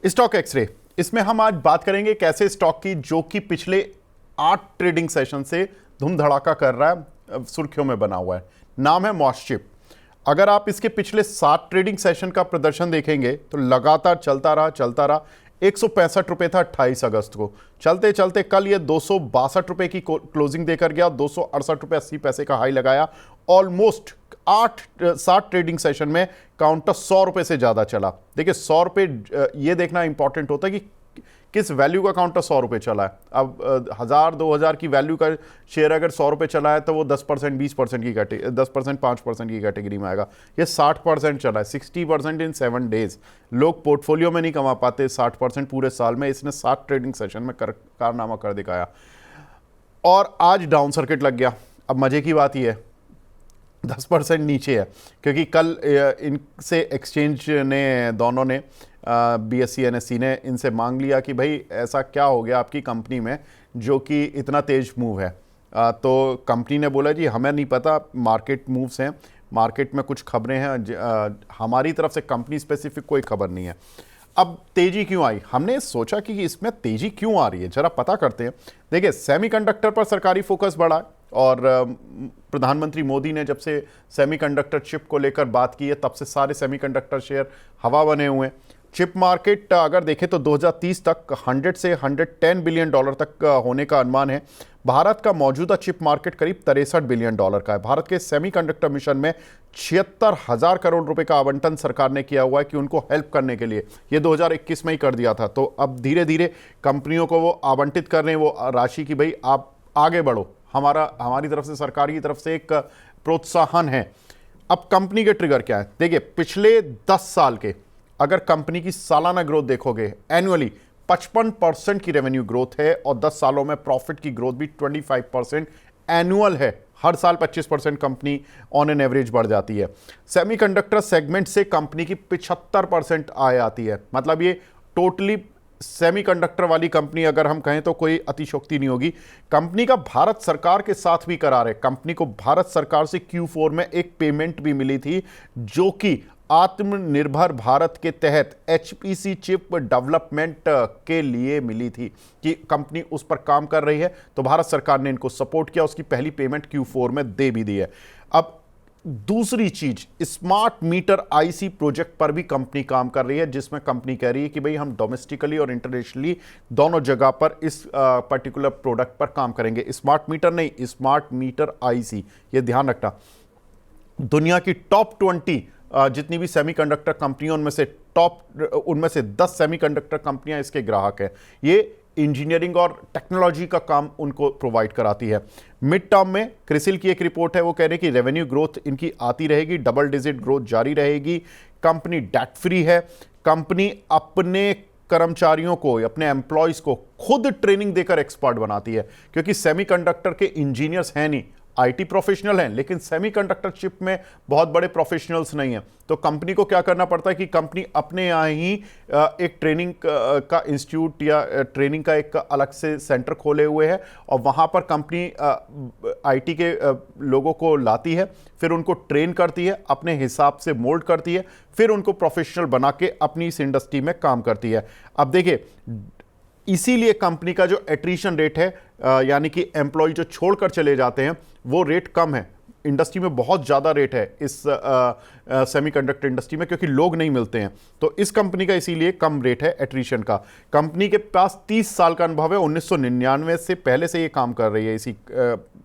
Stock x ray, इसमें हम आज बात करेंगे कैसे स्टॉक की जो कि पिछले 8 ट्रेडिंग सेशन से धूम धड़ाका कर रहा है, सुर्खियों में बना हुआ है। नाम है मॉसचिप। अगर आप इसके पिछले 7 ट्रेडिंग सेशन का प्रदर्शन देखेंगे तो लगातार चलता रहा। 165 रुपए था 28 अगस्त को, चलते चलते कल ये 262 रुपए की क्लोजिंग देकर गया, 268 रुपए 80 पैसे का हाई लगाया। ऑलमोस्ट 7 ट्रेडिंग सेशन में काउंटर 100 रुपए से ज्यादा चला। देखिए 100 रुपए, ये देखना इंपॉर्टेंट होता है कि किस वैल्यू का काउंटर 100 रुपए चला है। अब 1000-2000 की वैल्यू का शेयर अगर 100 रुपए चला है तो वो 10%, 20% की कैटेगरी, 10%, 5% की कैटेगरी में आएगा। ये 60% चला है, 60% इन 7 डेज। लोग पोर्टफोलियो में नहीं कमा पाते 60% पूरे साल में, इसने 7 ट्रेडिंग सेशन में कारनामा कर दिखाया। और आज डाउन सर्किट लग गया। अब मजे की बात यह है 10% नीचे है, क्योंकि कल इनसे एक्सचेंज ने, दोनों ने, BSE NSE ने इनसे मांग लिया कि भाई ऐसा क्या हो गया आपकी कंपनी में जो कि इतना तेज मूव है। तो कंपनी ने बोला जी हमें नहीं पता, मार्केट मूव्स हैं, मार्केट में कुछ खबरें हैं, हमारी तरफ से कंपनी स्पेसिफिक कोई खबर नहीं है। अब तेजी क्यों आई? हमने सोचा कि इसमें तेजी क्यों आ रही है, जरा पता करते हैं। देखिए सेमीकंडक्टर पर सरकारी फोकस बढ़ा है और प्रधानमंत्री मोदी ने जब से सेमीकंडक्टर चिप को लेकर बात की है तब से सारे सेमीकंडक्टर शेयर हवा बने हुए हैं। चिप मार्केट अगर देखें तो 2030 तक 100 से 110 बिलियन डॉलर तक होने का अनुमान है। भारत का मौजूदा चिप मार्केट करीब 63 बिलियन डॉलर का है। भारत के सेमीकंडक्टर मिशन में 76,000 करोड़ रुपए का आवंटन सरकार ने किया हुआ है कि उनको हेल्प करने के लिए। ये 2021 में ही कर दिया था, तो अब धीरे धीरे कंपनियों को वो आवंटित कर रहे हैं वो राशि की भाई आप आगे बढ़ो, हमारी तरफ से, सरकार की तरफ से एक प्रोत्साहन है। अब कंपनी के ट्रिगर क्या है? देखिए पिछले 10 साल के अगर कंपनी की सालाना ग्रोथ देखोगे, एनुअली 55% की रेवेन्यू ग्रोथ है और 10 सालों में प्रॉफिट की ग्रोथ भी 25% एनुअल है। हर साल 25% कंपनी ऑन एन एवरेज बढ़ जाती है। सेमीकंडक्टर सेगमेंट से कंपनी की 75% आय आती है। मतलब ये टोटली सेमीकंडक्टर वाली कंपनी अगर हम कहें तो कोई अतिशयोक्ति नहीं होगी। कंपनी का भारत सरकार के साथ भी करार है। कंपनी को भारत सरकार से Q4 में एक पेमेंट भी मिली थी जो कि आत्मनिर्भर भारत के तहत HPC चिप डेवलपमेंट के लिए मिली थी कि कंपनी उस पर काम कर रही है, तो भारत सरकार ने इनको सपोर्ट किया, उसकी पहली पेमेंट Q4 में दे भी दी है। अब दूसरी चीज, स्मार्ट मीटर IC प्रोजेक्ट पर भी कंपनी काम कर रही है, जिसमें कंपनी कह रही है कि भाई हम डोमेस्टिकली और इंटरनेशनली दोनों जगह पर इस पर्टिकुलर प्रोडक्ट पर काम करेंगे। स्मार्ट मीटर नहीं, स्मार्ट मीटर IC, ये ध्यान रखना। दुनिया की टॉप 20 जितनी भी सेमीकंडक्टर कंपनियों उनमें से 10 सेमीकंडक्टर कंपनियां इसके ग्राहक हैं। ये इंजीनियरिंग और टेक्नोलॉजी का काम उनको प्रोवाइड कराती है। मिड टर्म में क्रिसिल की एक रिपोर्ट है, वो कह रहे हैं कि रेवेन्यू ग्रोथ इनकी आती रहेगी, डबल डिजिट ग्रोथ जारी रहेगी। कंपनी डेट फ्री है। कंपनी अपने कर्मचारियों को, अपने एम्प्लॉयज को खुद ट्रेनिंग देकर एक्सपर्ट बनाती है, क्योंकि सेमीकंडक्टर के इंजीनियर्स हैं नहीं, IT प्रोफेशनल हैं, लेकिन सेमीकंडक्टर चिप में बहुत बड़े प्रोफेशनल्स नहीं हैं। तो कंपनी को क्या करना पड़ता है कि कंपनी अपने यहाँ ही एक ट्रेनिंग का इंस्टीट्यूट या ट्रेनिंग का एक अलग से सेंटर खोले हुए है और वहाँ पर कंपनी IT के लोगों को लाती है, फिर उनको ट्रेन करती है, अपने हिसाब से मोल्ड करती है, फिर उनको प्रोफेशनल बना के अपनी इस इंडस्ट्री में काम करती है। अब देखिए इसीलिए कंपनी का जो एट्रीशन रेट है, यानी कि एम्प्लॉय जो छोड़कर चले जाते हैं, वो रेट कम है। इंडस्ट्री में बहुत ज़्यादा रेट है इस सेमीकंडक्टर इंडस्ट्री में, क्योंकि लोग नहीं मिलते हैं। तो इस कंपनी का इसीलिए कम रेट है एट्रीशन का। कंपनी के पास 30 साल का अनुभव है, 1999 से पहले से ये काम कर रही है इसी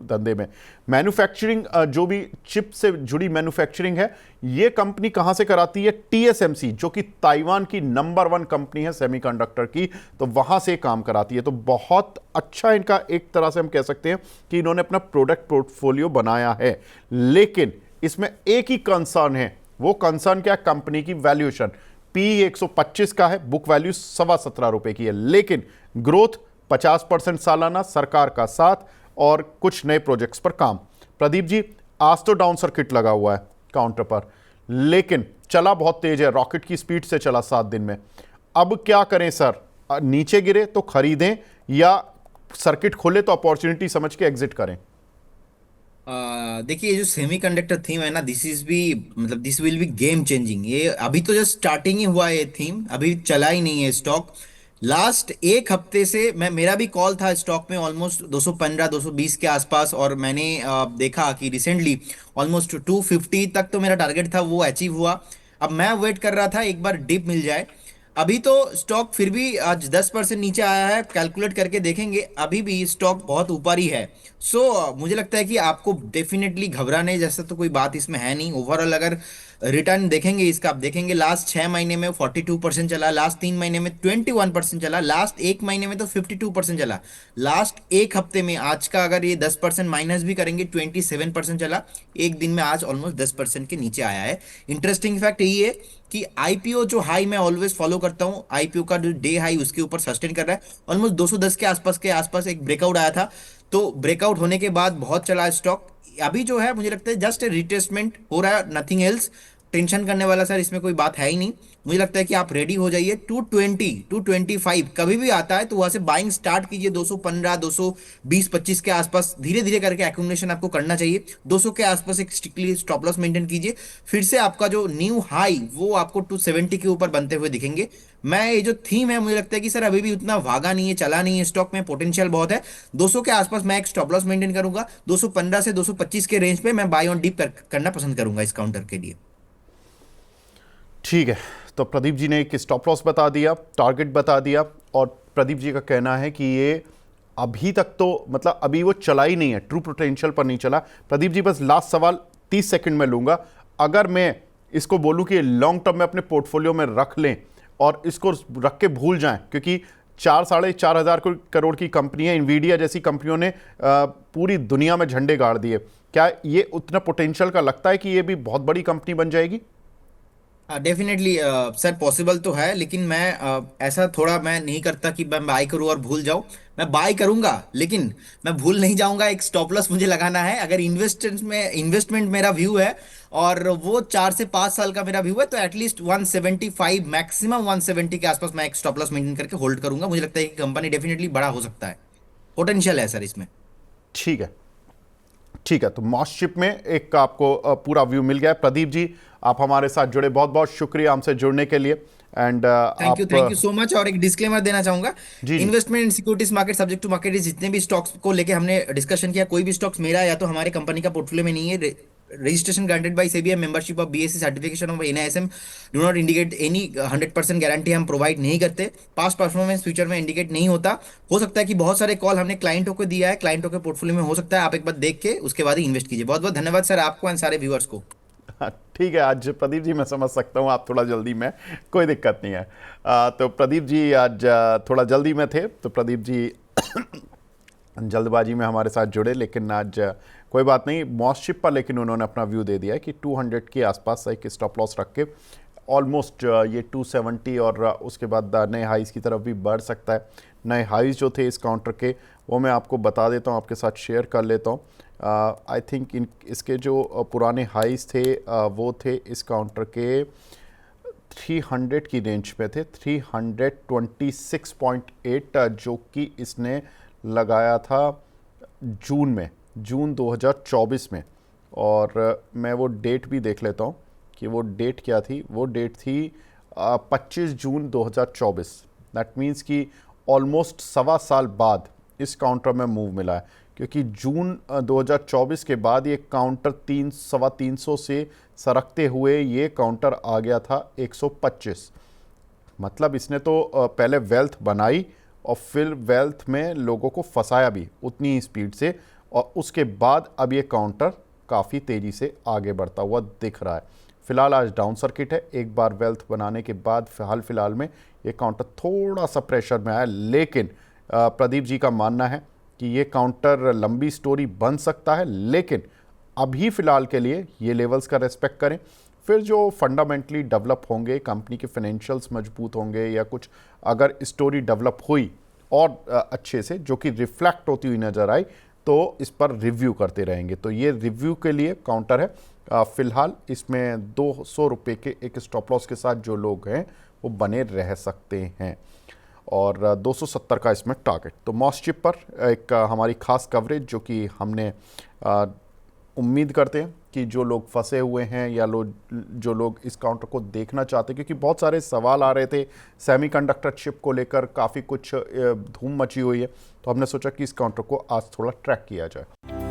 धंधे में। मैन्युफैक्चरिंग, जो भी चिप से जुड़ी मैन्युफैक्चरिंग है, ये कंपनी कहां से कराती है? TSMC, जो कि ताइवान की नंबर 1 कंपनी है सेमीकंडक्टर की, तो वहां से काम कराती है। तो बहुत अच्छा इनका, एक तरह से हम कह सकते हैं कि इन्होंने अपना प्रोडक्ट पोर्टफोलियो बनाया है। लेकिन इसमें एक ही कंसर्न है। वो कंसर्न क्या? कंपनी की वैल्यूएशन। P 125 का है, बुक वैल्यू 17.25 रुपए की है, लेकिन ग्रोथ 50% सालाना, सरकार का साथ और कुछ नए प्रोजेक्ट्स पर काम। प्रदीप जी, आज तो डाउन सर्किट लगा हुआ है काउंटर पर, लेकिन चला बहुत तेज है, रॉकेट की स्पीड से चला 7 दिन में। अब क्या करें सर? नीचे गिरे तो खरीदें या सर्किट खोले तो अपॉर्चुनिटी समझ के एग्जिट करें? देखिए, ये जो सेमीकंडक्टर थीम है ना, दिस इज भी मतलब this will be game changing. ये अभी तो जस्ट स्टार्टिंग ही हुआ है, ये थीम अभी चला ही नहीं है स्टॉक। लास्ट एक हफ्ते से मैं मेरा भी कॉल था स्टॉक में ऑलमोस्ट 215 220 के आसपास, और मैंने देखा कि रिसेंटली ऑलमोस्ट 250 तक तो मेरा टारगेट था, वो अचीव हुआ। अब मैं वेट कर रहा था एक बार डिप मिल जाए। अभी तो स्टॉक फिर भी आज 10% नीचे आया है, कैलकुलेट करके देखेंगे अभी भी स्टॉक बहुत ऊपर ही है। मुझे लगता है कि आपको डेफिनेटली घबराने जैसा तो कोई बात इसमें है नहीं। ओवरऑल अगर रिटर्न देखेंगे इसका, आप देखेंगे लास्ट 6 महीने में 42% चला, लास्ट 3 महीने में 21% चला, लास्ट एक महीने में तो 52% चला, लास्ट एक हफ्ते में आज का अगर ये 10% माइनस भी करेंगे 27% चला। एक दिन में आज ऑलमोस्ट 10% के नीचे आया है। इंटरेस्टिंग फैक्ट यही है कि आईपीओ जो हाई मैं ऑलवेज फॉलो करता हूं, आईपीओ का जो डे हाई उसके ऊपर सस्टेन कर रहा है। ऑलमोस्ट 210 के आसपास एक ब्रेकआउट आया था। तो ब्रेकआउट होने के बाद बहुत चला स्टॉक। अभी जो है मुझे लगता है जस्ट रिट्रेसमेंट हो रहा है, नथिंग एल्स। टेंशन करने वाला सर इसमें कोई बात है ही नहीं। मुझे लगता है कि आप रेडी हो जाइए। 220 225 कभी भी आता है तो वहां से बाइंग स्टार्ट कीजिए। 215 220 25 के आसपास धीरे धीरे करके एक्यूमुलेशन आपको करना चाहिए। 200 के आसपास एक स्ट्रिक्टली स्टॉप लॉस मेंटेन कीजिए। फिर से आपका जो न्यू हाई वो आपको 270 के ऊपर बनते हुए दिखेंगे। मैं ये जो थीम है मुझे लगता है कि सर अभी भी उतना भागा नहीं है, चला नहीं है, स्टॉक में पोटेंशियल बहुत है। 200 के आसपास मैं एक स्टॉप लॉस मेंटेन करूंगा। 215 से 225 के रेंज पे मैं बाय ऑन डीप करना पसंद करूंगा इस काउंटर के लिए। ठीक है, तो प्रदीप जी ने एक स्टॉप लॉस बता दिया, टारगेट बता दिया, और प्रदीप जी का कहना है कि ये अभी तक तो मतलब अभी वो चला ही नहीं है, ट्रू पोटेंशियल पर नहीं चला। प्रदीप जी बस लास्ट सवाल 30 सेकंड में लूंगा। अगर मैं इसको बोलूं कि लॉन्ग टर्म में अपने पोर्टफोलियो में रख लें और इसको रख के भूल जाएं, क्योंकि 4 साढ़े 4 हज़ार करोड़ की कंपनी है, इन्वीडिया जैसी कंपनियों ने पूरी दुनिया में झंडे गाड़ दिए, क्या ये उतना पोटेंशियल का लगता है कि ये भी बहुत बड़ी कंपनी बन जाएगी? डेफिनेटली सर, पॉसिबल तो है, लेकिन मैं ऐसा थोड़ा मैं नहीं करता कि मैं बाय करूं और भूल जाऊं। मैं बाय करूंगा लेकिन मैं भूल नहीं जाऊंगा। एक स्टॉप लॉस मुझे लगाना है। अगर इन्वेस्टमेंट मेरा व्यू है और वो 4 से 5 साल का मेरा व्यू है, तो एटलीस्ट 175 मैक्सिमम 170 के आसपास मैं एक स्टॉप लॉस मेंटेन करके होल्ड करूंगा। मुझे लगता है कि कंपनी डेफिनेटली बड़ा हो सकता है, पोटेंशियल है सर इसमें। ठीक है, ठीक है, तो मॉस्टशिप में एक आपको पूरा व्यू मिल गया है। प्रदीप जी, आप हमारे साथ जुड़े, बहुत बहुत शुक्रिया हमसे जुड़ने के लिए। एंड आप थैंक यू सो मच। और एक डिस्क्लेमर देना चाहूंगा, जी जी। Investment in securities market subject to market. जितने भी स्टॉक्स को लेके हमने डिस्कशन किया, कोई भी स्टॉक्स मेरा या तो हमारे कंपनी का पोर्टफोलियो में नहीं है। Registration granted by SEBI, membership of BSc, certification of NISM do not indicate any 100% guarantee हम प्रोवाइड नहीं करते। पास्ट परफॉर्मेंस फ्यूचर में इंडिकेट नहीं होता। हो सकता है कि बहुत सारे कॉल हमने क्लाइंटों को दिया है, क्लाइंटों के पोर्टफोलियो में हो सकता है। आप एक बार देख के उसके बाद ही इन्वेस्ट कीजिए। बहुत बहुत धन्यवाद सर आपको एंड सारे व्यूअर्स को। हाँ, ठीक है, आज प्रदीप जी मैं समझ सकता हूँ आप थोड़ा जल्दी में, कोई दिक्कत नहीं है। तो प्रदीप जी आज थोड़ा जल्दी में थे, तो प्रदीप जी जल्दबाजी में हमारे साथ जुड़े, लेकिन आज कोई बात नहीं, मॉस्टशिप पर लेकिन उन्होंने अपना व्यू दे दिया है कि 200 के आसपास एक स्टॉप लॉस रख के ऑलमोस्ट ये 270 और उसके बाद नए हाइज़ की तरफ भी बढ़ सकता है। नए हाइज़ जो थे इस काउंटर के, वो मैं आपको बता देता हूँ, आपके साथ शेयर कर लेता हूँ। आई थिंक इसके जो पुराने हाइज़ थे वो थे इस काउंटर के 300 की रेंज पे थे, 326.8, जो कि इसने लगाया था जून में, जून 2024 में। और मैं वो डेट भी देख लेता हूँ कि वो डेट क्या थी। वो डेट थी 25 जून 2024। दैट मीन्स कि ऑलमोस्ट 1.25 साल बाद इस काउंटर में मूव मिला है, क्योंकि जून 2024 के बाद ये काउंटर 300 से सरकते हुए ये काउंटर आ गया था 125। मतलब इसने तो पहले वेल्थ बनाई और फिर वेल्थ में लोगों को फंसाया भी उतनी ही स्पीड से, और उसके बाद अब ये काउंटर काफ़ी तेज़ी से आगे बढ़ता हुआ दिख रहा है। फिलहाल आज डाउन सर्किट है। एक बार वेल्थ बनाने के बाद फिलहाल में ये काउंटर थोड़ा सा प्रेशर में आया, लेकिन प्रदीप जी का मानना है कि ये काउंटर लंबी स्टोरी बन सकता है, लेकिन अभी फ़िलहाल के लिए ये लेवल्स का रेस्पेक्ट करें। फिर जो फंडामेंटली डेवलप होंगे, कंपनी के फाइनेंशियल्स मजबूत होंगे या कुछ अगर स्टोरी डेवलप हुई और अच्छे से जो कि रिफ्लेक्ट होती हुई नज़र आई, तो इस पर रिव्यू करते रहेंगे। तो ये रिव्यू के लिए काउंटर है। फ़िलहाल इसमें 200 रुपये के एक स्टॉप लॉस के साथ जो लोग हैं वो बने रह सकते हैं, और 270 का इसमें टारगेट। तो मॉस्टशिप पर एक हमारी खास कवरेज जो कि हमने उम्मीद करते हैं कि जो लोग फंसे हुए हैं या जो लोग इस काउंटर को देखना चाहते हैं, क्योंकि बहुत सारे सवाल आ रहे थे सेमीकंडक्टर चिप को लेकर, काफ़ी कुछ धूम मची हुई है, तो हमने सोचा कि इस काउंटर को आज थोड़ा ट्रैक किया जाए।